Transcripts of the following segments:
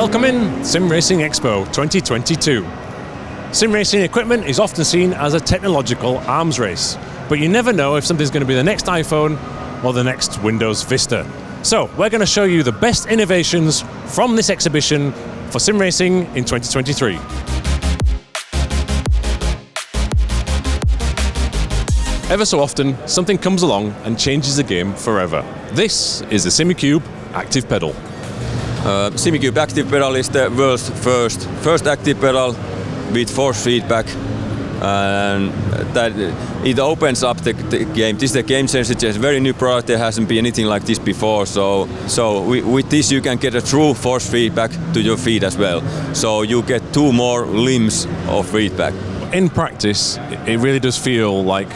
Welcome in SimRacing Expo 2022. SimRacing equipment is often seen as a technological arms race, but you never know if something's going to be the next iPhone or the next Windows Vista. So we're going to show you the best innovations from this exhibition for SimRacing in 2023. Ever so often, something comes along and changes the game forever. This is the Simucube Active Pedal. Simucube Active Pedal is the world's first active pedal with force feedback, and that it opens up the game. This is the game changer. It's a very new product. There hasn't been anything like this before. So with this you can get a true force feedback to your feet as well. So you get 2 more limbs of feedback. In practice, it really does feel like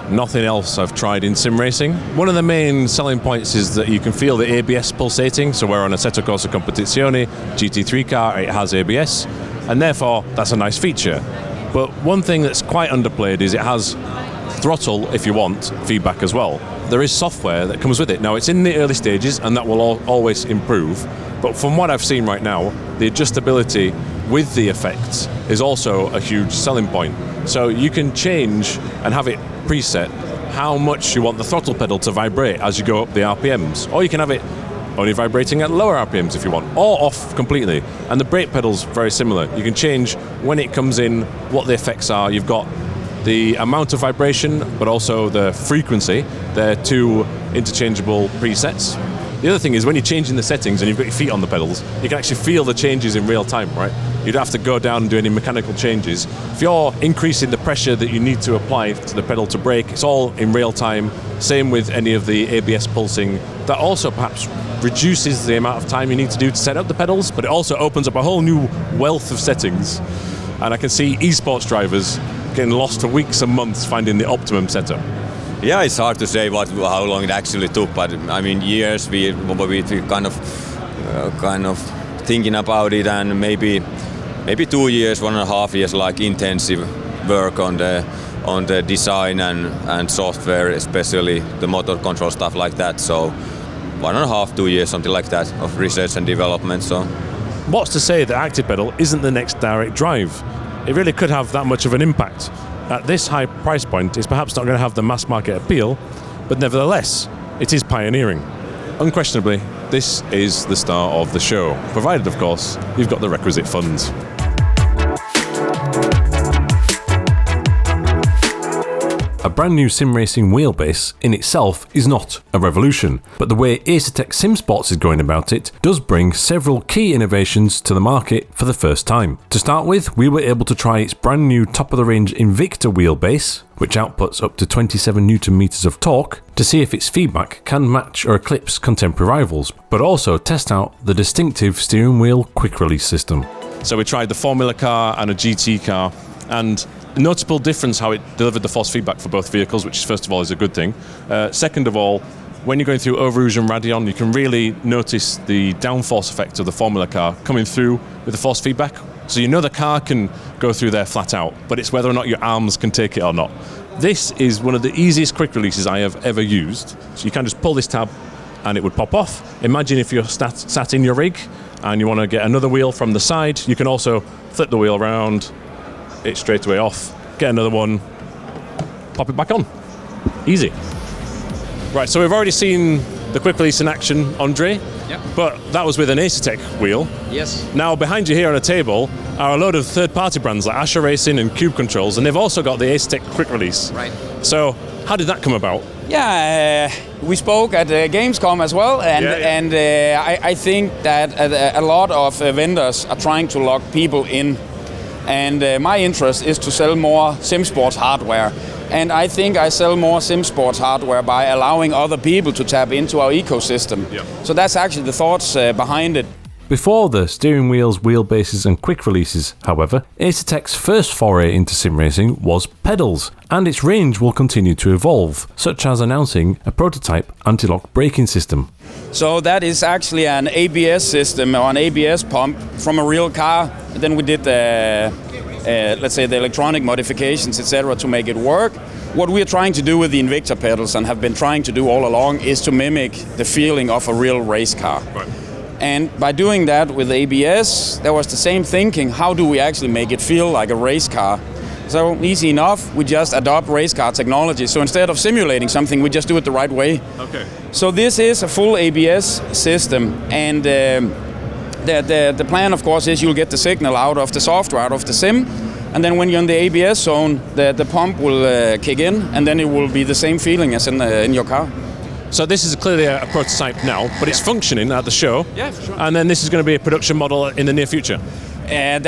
nothing else I've tried in sim racing. One of the main selling points is that you can feel the ABS pulsating. So we're on a Asetek Competizione GT3 car, it has ABS, and therefore that's a nice feature. But one thing that's quite underplayed is it has throttle, if you want, feedback as well. There is software that comes with it. Now it's in the early stages and that will always improve. But from what I've seen right now, the adjustability with the effects is also a huge selling point. So you can change and have it preset how much you want the throttle pedal to vibrate as you go up the RPMs. Or you can have it only vibrating at lower RPMs if you want, or off completely. And the brake pedal's very similar. You can change when it comes in, what the effects are. You've got the amount of vibration, but also the frequency. They're 2 interchangeable presets. The other thing is when you're changing the settings and you've got your feet on the pedals, you can actually feel the changes in real time, right? You don't have to go down and do any mechanical changes. If you're increasing the pressure that you need to apply to the pedal to brake, it's all in real time. Same with any of the ABS pulsing. That also perhaps reduces the amount of time you need to do to set up the pedals, but it also opens up a whole new wealth of settings. And I can see esports drivers getting lost for weeks and months finding the optimum setup. Yeah, it's hard to say how long it actually took, but I mean years we kind of thinking about it, and maybe 2 years, 1.5 years, like intensive work on the design and software, especially the motor control stuff like that. So 1.5, 2 years, something like that, of research and development. So what's to say that Active Pedal isn't the next direct drive? It really could have that much of an impact. At this high price point, it's perhaps not going to have the mass market appeal, but nevertheless, it is pioneering. Unquestionably, this is the star of the show, provided, of course, you've got the requisite funds. A brand new sim racing wheelbase in itself is not a revolution, but the way Asetek SimSports is going about it does bring several key innovations to the market for the first time. To start with, we were able to try its brand new top-of-the-range Invicta wheelbase, which outputs up to 27 Nm of torque, to see if its feedback can match or eclipse contemporary rivals, but also test out the distinctive steering wheel quick-release system. So we tried the Formula car and a GT car, and a notable difference how it delivered the force feedback for both vehicles, which first of all is a good thing. Second of all, when you're going through Eau Rouge and Raidillon, you can really notice the downforce effect of the Formula car coming through with the force feedback. So you know the car can go through there flat out, but it's whether or not your arms can take it or not. This is one of the easiest quick releases I have ever used. So you can just pull this tab and it would pop off. Imagine if you're sat in your rig and you want to get another wheel from the side, you can also flip the wheel around, it straight away off, get another one, pop it back on. Easy. Right, so we've already seen the quick release in action, Andre. Yep. But that was with an Asetek wheel. Yes. Now behind you here on a table are a load of third-party brands like Ascher Racing and Cube Controls, and they've also got the Asetek quick release. Right. So how did that come about? Yeah, we spoke at Gamescom as well, and I think that a lot of vendors are trying to lock people in. And my interest is to sell more SimSports hardware. And I think I sell more SimSports hardware by allowing other people to tap into our ecosystem. Yep. So that's actually the thoughts behind it. Before the steering wheels, wheelbases and quick releases, however, Asetek's first foray into sim racing was pedals, and its range will continue to evolve, such as announcing a prototype anti-lock braking system. So that is actually an ABS system or an ABS pump from a real car. Then we did let's say the electronic modifications, etc., to make it work. What we are trying to do with the Invicta pedals and have been trying to do all along is to mimic the feeling of a real race car. Right. And by doing that with ABS, there was the same thinking, how do we actually make it feel like a race car? So easy enough, we just adopt race car technology. So instead of simulating something, we just do it the right way. Okay. So this is a full ABS system, and the plan, of course, is you'll get the signal out of the software, out of the sim, and then when you're in the ABS zone, the pump will kick in, and then it will be the same feeling as in your car. So this is clearly a prototype now, but it's functioning at the show. Yeah, for sure. And then this is going to be a production model in the near future. And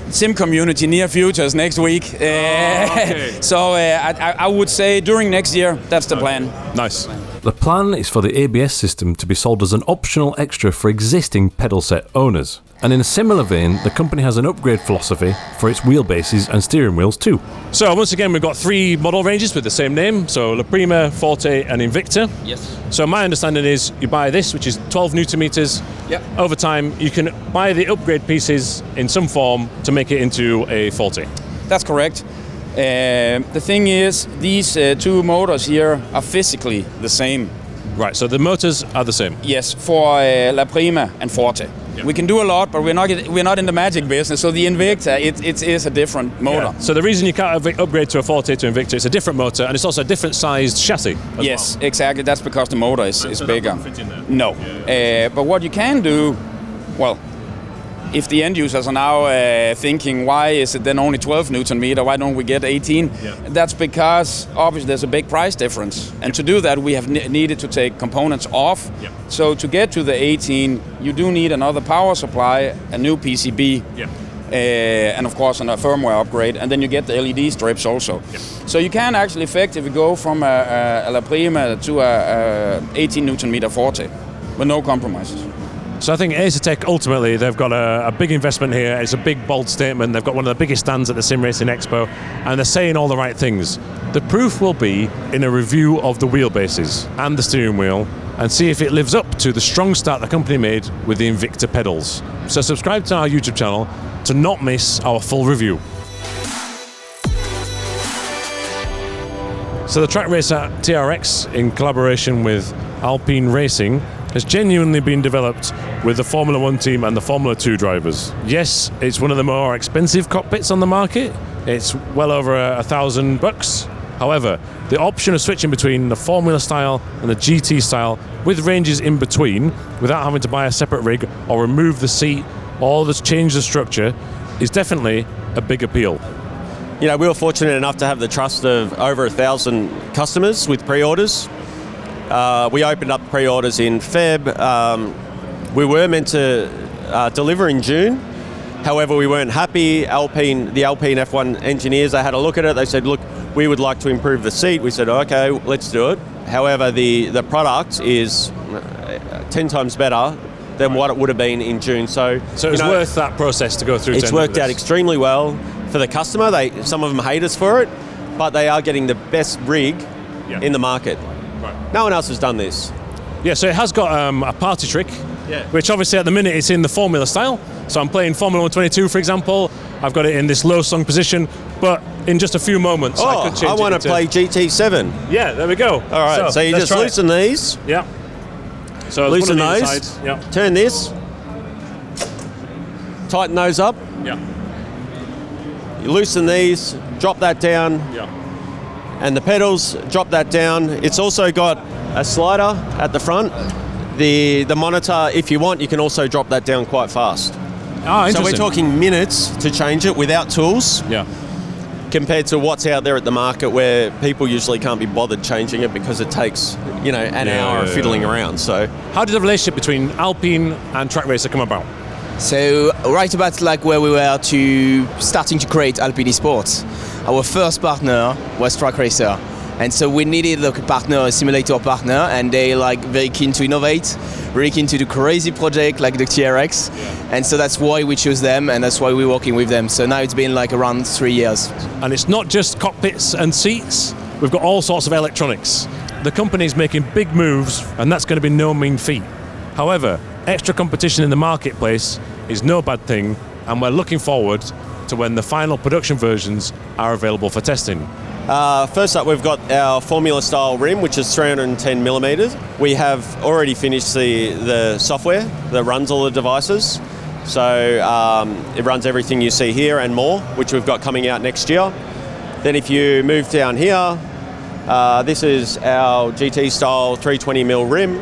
sim community near future is next week. Okay. So I would say during next year, that's the plan. Nice. The plan is for the ABS system to be sold as an optional extra for existing pedal set owners. And in a similar vein, the company has an upgrade philosophy for its wheelbases and steering wheels too. So once again, we've got 3 model ranges with the same name, so La Prima, Forte and Invicta. Yes. So my understanding is you buy this, which is 12 Newton meters. Yep. Over time, you can buy the upgrade pieces in some form to make it into a Forte. That's correct. The thing is, these 2 motors here are physically the same. Right, so the motors are the same. Yes, for La Prima and Forte. Yeah. We can do a lot, but we're not in the magic business. So the Invicta, it is a different motor. Yeah. So the reason you can't upgrade to a Forte to Invicta, it's a different motor, and it's also a different sized chassis. Yes, exactly. That's because the motor is so bigger. That fit in there. No, but what you can do, well, if the end users are now thinking, why is it then only 12 Newton meter? Why don't we get 18? Yeah. That's because obviously there's a big price difference. And to do that, we have needed to take components off. Yeah. So to get to the 18, you do need another power supply, a new PCB, and of course a firmware upgrade. And then you get the LED strips also. Yeah. So you can actually effectively go from a La Prima to a 18 Newton meter Forte with no compromises. So I think Asetek, ultimately, they've got a big investment here. It's a big, bold statement. They've got one of the biggest stands at the SimRacing Expo, and they're saying all the right things. The proof will be in a review of the wheelbases and the steering wheel, and see if it lives up to the strong start the company made with the Invicta pedals. So subscribe to our YouTube channel to not miss our full review. So the Trak Racer TRX, in collaboration with Alpine Racing, has genuinely been developed with the Formula 1 team and the Formula 2 drivers. Yes, it's one of the more expensive cockpits on the market. It's well over $1,000. However, the option of switching between the Formula style and the GT style with ranges in between without having to buy a separate rig or remove the seat or just change the structure is definitely a big appeal. You know, we were fortunate enough to have the trust of over 1,000 customers with pre-orders. We opened up pre-orders in Feb. We were meant to deliver in June. However, we weren't happy. The Alpine F1 engineers, they had a look at it. They said, look, we would like to improve the seat. We said, okay, let's do it. However, the product is 10 times better than what it would have been in June. So it's worth that process to go through. It's worked out extremely well for the customer. Some of them hate us for it, but they are getting the best rig in the market. Right. No one else has done this. Yeah, so it has got a party trick, which obviously at the minute it's in the Formula style. So I'm playing Formula 122, for example. I've got it in this low sung position, but in just a few moments I could change it. I want to play GT7. Yeah, there we go. All right, so you just loosen these. Yeah. So loosen those. Yeah. Turn this. Tighten those up. Yeah. You loosen these. Drop that down. Yeah. And the pedals, drop that down. It's also got a slider at the front. The monitor, if you want, you can also drop that down quite fast. Oh, interesting. So we're talking minutes to change it without tools. Yeah. Compared to what's out there at the market where people usually can't be bothered changing it because it takes, an hour of fiddling around. So how did the relationship between Alpine and Trak Racer come about? So right about like where we were starting to create Alpine Esports, our first partner was Trak Racer. And so we needed a partner, a simulator partner, and they very keen to innovate, really keen to do crazy project like the TRX. Yeah. And so that's why we chose them, and that's why we're working with them. So now it's been around 3 years. And it's not just cockpits and seats, we've got all sorts of electronics. The company's making big moves, and that's going to be no mean feat. However, extra competition in the marketplace is no bad thing, and we're looking forward to when the final production versions are available for testing. First up, we've got our Formula style rim, which is 310 millimeters. We have already finished the software that runs all the devices. So it runs everything you see here and more, which we've got coming out next year. Then if you move down here, this is our GT style 320mm rim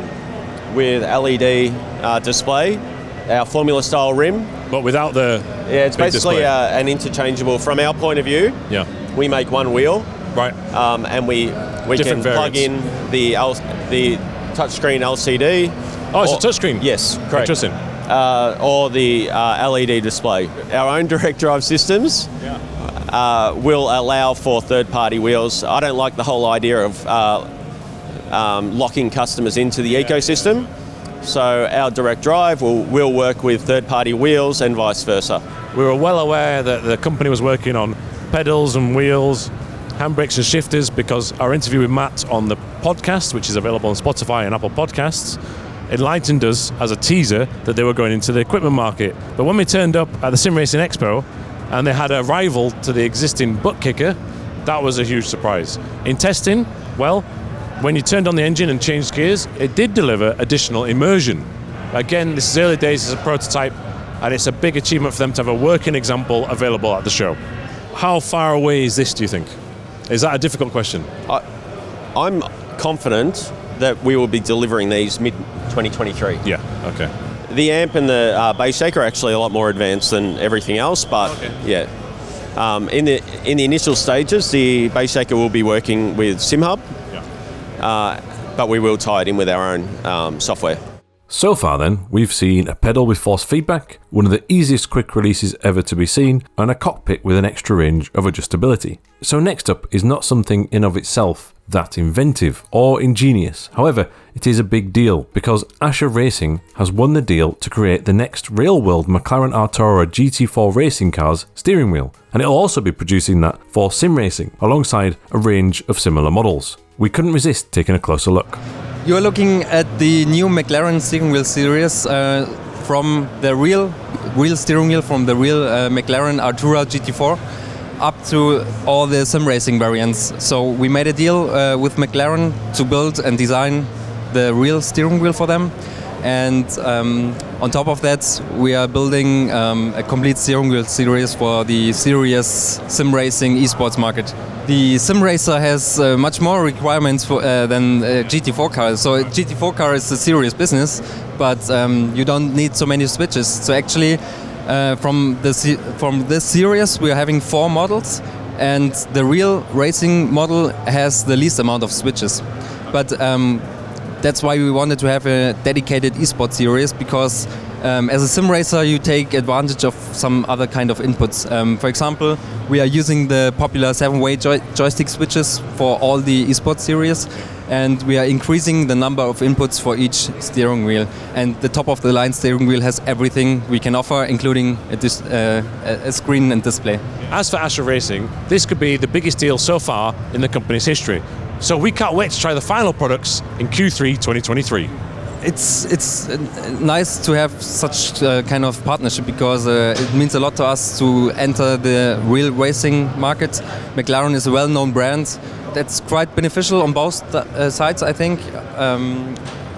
with LED display, our Formula style rim. But without the it's basically an interchangeable, from our point of view. Yeah. We make one wheel. Right. And we can plug in the touchscreen LCD. Oh, it's a touchscreen? Yes, correct. Interesting. Or the LED display. Our own direct drive systems will allow for third-party wheels. I don't like the whole idea of locking customers into the ecosystem. So our direct drive will work with third-party wheels and vice versa. We were well aware that the company was working on pedals and wheels, handbrakes and shifters, because our interview with Matt on the podcast, which is available on Spotify and Apple Podcasts, enlightened us as a teaser that they were going into the equipment market. But when we turned up at the SimRacing Expo and they had a rival to the existing butt kicker, that was a huge surprise. In testing, well, when you turned on the engine and changed gears, it did deliver additional immersion. Again, this is early days as a prototype, and it's a big achievement for them to have a working example available at the show. How far away is this, do you think? Is that a difficult question? I'm confident that we will be delivering these mid-2023. Yeah, okay. The amp and the base shaker are actually a lot more advanced than everything else, but yeah. In the initial stages, the base shaker will be working with SimHub, but we will tie it in with our own software. So far then, we've seen a pedal with force feedback, one of the easiest quick releases ever to be seen, and a cockpit with an extra range of adjustability. So next up is not something in of itself that inventive or ingenious. However, it is a big deal because Ascher Racing has won the deal to create the next real-world McLaren Artura GT4 racing car's steering wheel, and it'll also be producing that for sim racing alongside a range of similar models. We couldn't resist taking a closer look. You're looking at the new McLaren steering wheel series from the real steering wheel from the real McLaren Artura GT4 up to all the sim racing variants. So we made a deal with McLaren to build and design the real steering wheel for them. And on top of that, we are building a complete steering wheel series for the serious sim racing esports market. The sim racer has much more requirements than GT4 cars. So a GT4 car is a serious business, but you don't need so many switches. So actually, from this series, we are having 4 models, and the real racing model has the least amount of switches. But that's why we wanted to have a dedicated esports series, because as a sim racer you take advantage of some other kind of inputs. For example, we are using the popular 7-way joystick switches for all the esports series, and we are increasing the number of inputs for each steering wheel. And the top of the line steering wheel has everything we can offer, including a screen and display. As for Ascher Racing, this could be the biggest deal so far in the company's history. So we can't wait to try the final products in Q3 2023. It's nice to have such kind of partnership, because it means a lot to us to enter the real racing market. McLaren is a well-known brand. That's quite beneficial on both sides, I think.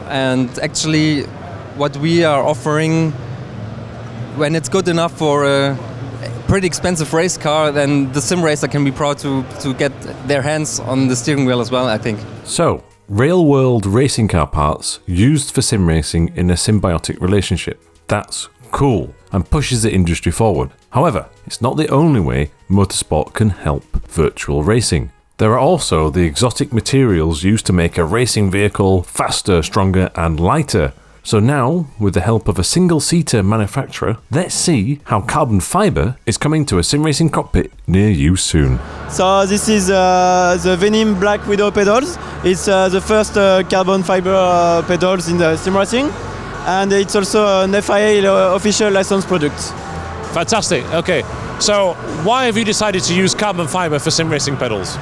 And actually, what we are offering, when it's good enough for a pretty expensive race car, then the sim racer can be proud to get their hands on the steering wheel as well, I think. So, real-world racing car parts used for sim racing in a symbiotic relationship. That's cool and pushes the industry forward. However, it's not the only way motorsport can help virtual racing. There are also the exotic materials used to make a racing vehicle faster, stronger and lighter. So now, with the help of a single-seater manufacturer, let's see how carbon fibre is coming to a sim racing cockpit near you soon. So this is the VENYM Black Widow pedals. It's the first carbon fibre pedals in the sim racing, and it's also an FIA official licensed product. Fantastic. Okay, so why have you decided to use carbon fibre for sim racing pedals?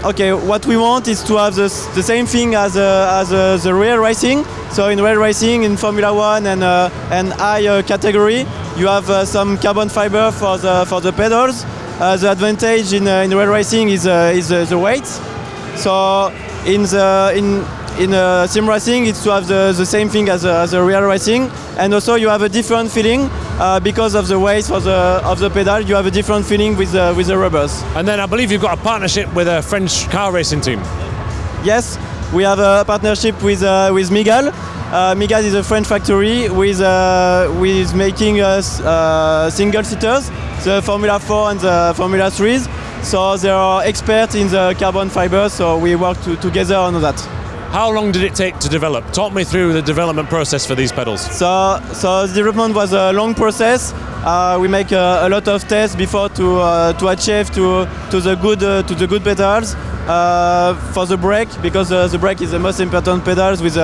Okay, what we want is to have the same thing as the real racing. So in real racing, in Formula 1 and high category, you have some carbon fiber for the pedals, the advantage in rail racing is the weight. So in sim racing, it's to have the same thing as a real racing, and also you have a different feeling because of the weight of the pedal. You have a different feeling with the rubbers. And then I believe you've got a partnership with a French car racing team. Yes, we have a partnership with Miguel. Miguel is a French factory with making single seaters, the Formula 4 and the Formula 3s. So they are experts in the carbon fiber, so we work together on that. How long did it take to develop? Talk me through the development process for these pedals. So the development was a long process. We make a lot of tests before to achieve to the good pedals. For the brake, because the brake is the most important pedals. With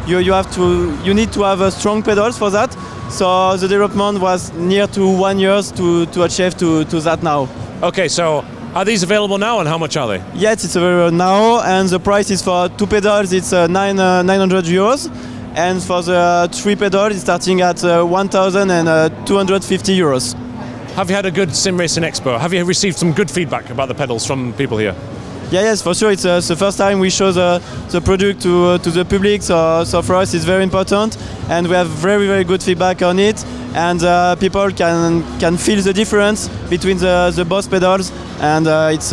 you need to have strong pedals for that. So the development was near to 1 year to achieve to that now. Okay, so are these available now, and how much are they? Yes, it's available now, and the price is for 2 pedals. It's 900 euros, and for the 3 pedals, it's starting at 1,250 euros. Have you had a good Sim Racing Expo? Have you received some good feedback about the pedals from people here? Yeah, yes, for sure. It's the first time we show the product to the public, so for us it's very important, and we have very, very good feedback on it, and people can feel the difference between the both pedals, and it's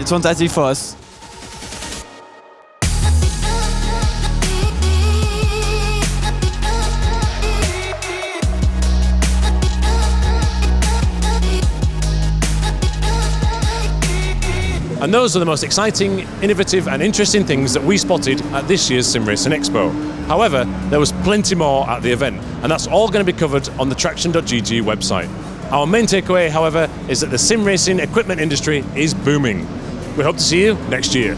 fantastic for us. And those are the most exciting, innovative and interesting things that we spotted at this year's Sim Racing Expo. However, there was plenty more at the event, and that's all going to be covered on the TraxionGG website. Our main takeaway, however, is that the sim racing equipment industry is booming. We hope to see you next year.